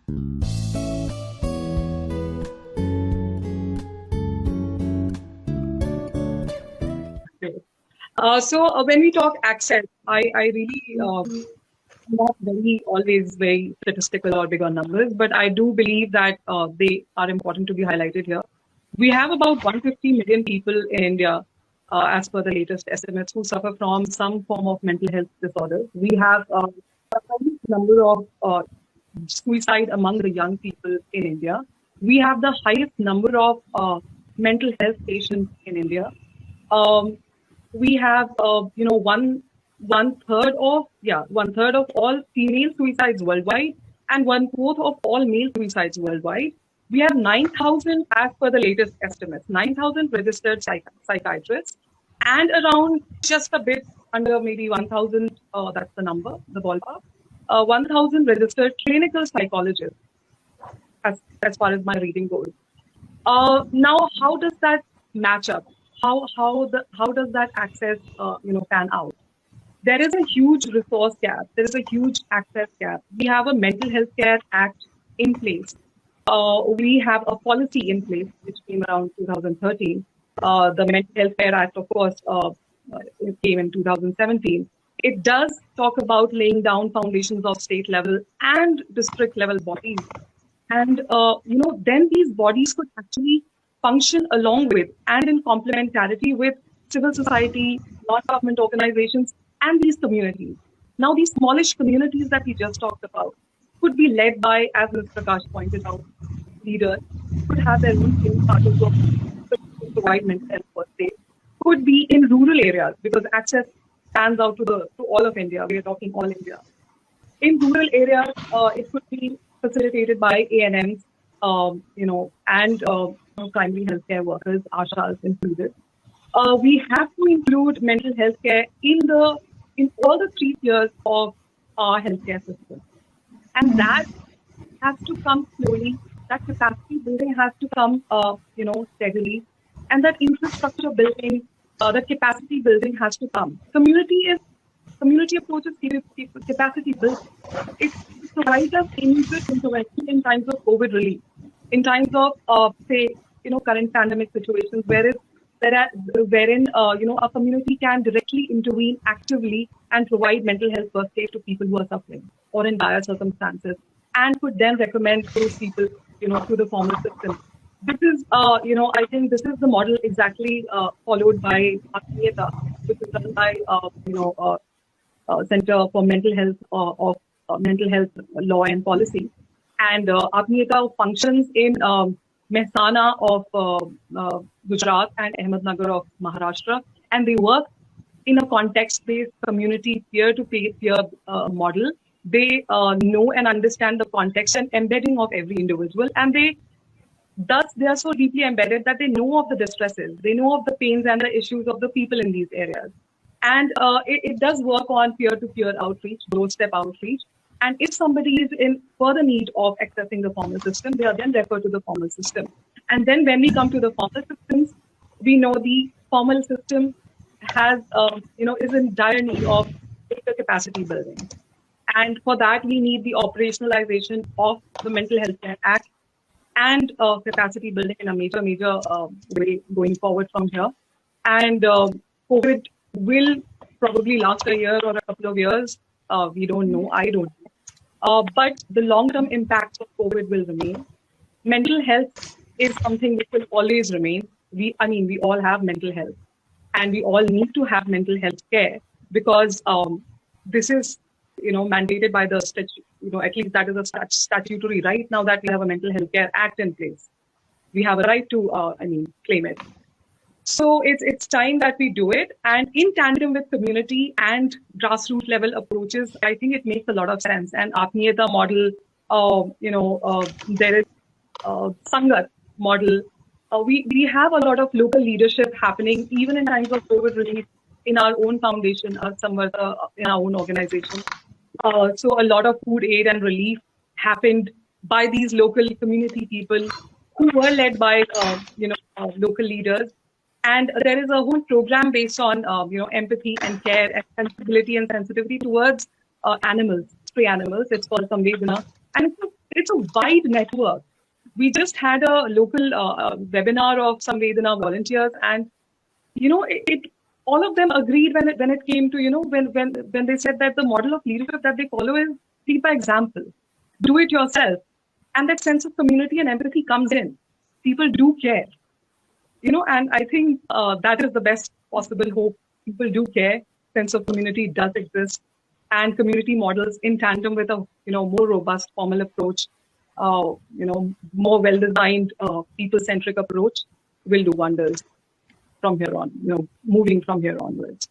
When we talk access, I really not very always very statistical or big on numbers, but I do believe that they are important to be highlighted here. We have about 150 million people in India, as per the latest estimates, who suffer from some form of mental health disorder. We have a high number of suicide among the young people in India. We have the highest number of mental health patients in India. Um, we have, one third of all female suicides worldwide and one fourth of all male suicides worldwide. We have 9,000, as per the latest estimates, 9,000 registered psychiatrists and around just a bit under maybe 1,000, that's the number, the ballpark, 1,000 registered clinical psychologists, as far as my reading goes. Now, how does that match up? How does that access pan out? There is a huge resource gap. There is a huge access gap. We have a Mental Health Care Act in place. We have a policy in place which came around 2013. The Mental Health Care Act, of course, it came in 2017. It does talk about laying down foundations of state level and district level bodies. And then these bodies could actually function along with and in complementarity with civil society, non-government organizations, and these communities. Now, these smallish communities that we just talked about could be led by, as Ms. Prakash pointed out, leaders, could have their own parties of provide mental health per se, could be in rural areas because access stands out to all of India. We are talking all India. In rural areas, it could be facilitated by ANMs, and primary healthcare workers, ASHAs included. We have to include mental health care in all the 3 tiers of our healthcare system, and that has to come slowly. That capacity building has to come, steadily, and that infrastructure building, the capacity building has to come. Community approaches capacity building. It provides us immediate intervention in times of COVID relief, in times of, current pandemic situations, wherein a community can directly intervene actively and provide mental health first aid to people who are suffering or in dire circumstances, and could then recommend those people, to the formal system. This is, I think this is the model exactly followed by NITI, which is done by, Center for Mental Health of Mental Health Law and Policy. And NITI functions in Mehsana of Gujarat and Ahmednagar of Maharashtra. And they work in a context-based community peer-to-peer model. They know and understand the context and embedding of every individual. And they are so deeply embedded that they know of the distresses. They know of the pains and the issues of the people in these areas. And it does work on peer-to-peer outreach, doorstep outreach. And if somebody is in further need of accessing the formal system, they are then referred to the formal system. And then when we come to the formal systems, we know the formal system has, is in dire need of greater capacity building. And for that, we need the operationalization of the Mental Health Care Act and capacity building in a major way going forward from here. And COVID will probably last a year or a couple of years. We don't know. I don't know. But the long-term impacts of COVID will remain. Mental health is something which will always remain. We all have mental health, and we all need to have mental health care because this is, mandated by the statute. At least that is a statutory right now that we have a Mental Health Care Act in place. We have a right to, claim it. So it's time that we do it, and in tandem with community and grassroots level approaches, I think it makes a lot of sense. And Atmiyata model, there is Sangat model. We have a lot of local leadership happening, even in times of COVID relief, in our own foundation, our Samvarta, in our own organization. So a lot of food aid and relief happened by these local community people who were led by, local leaders. And there is a whole program based on, empathy and care and sensibility and sensitivity towards animals, stray animals. It's called Samvedana. And it's a wide network. We just had a local webinar of some Vedana volunteers, and all of them agreed when it came to when they said that the model of leadership that they follow is lead by example, do it yourself, and that sense of community and empathy comes in. People do care, and I think that is the best possible hope. People do care, sense of community does exist, and community models in tandem with a more robust formal approach, more well-designed people-centric approach will do wonders from here on, moving from here onwards.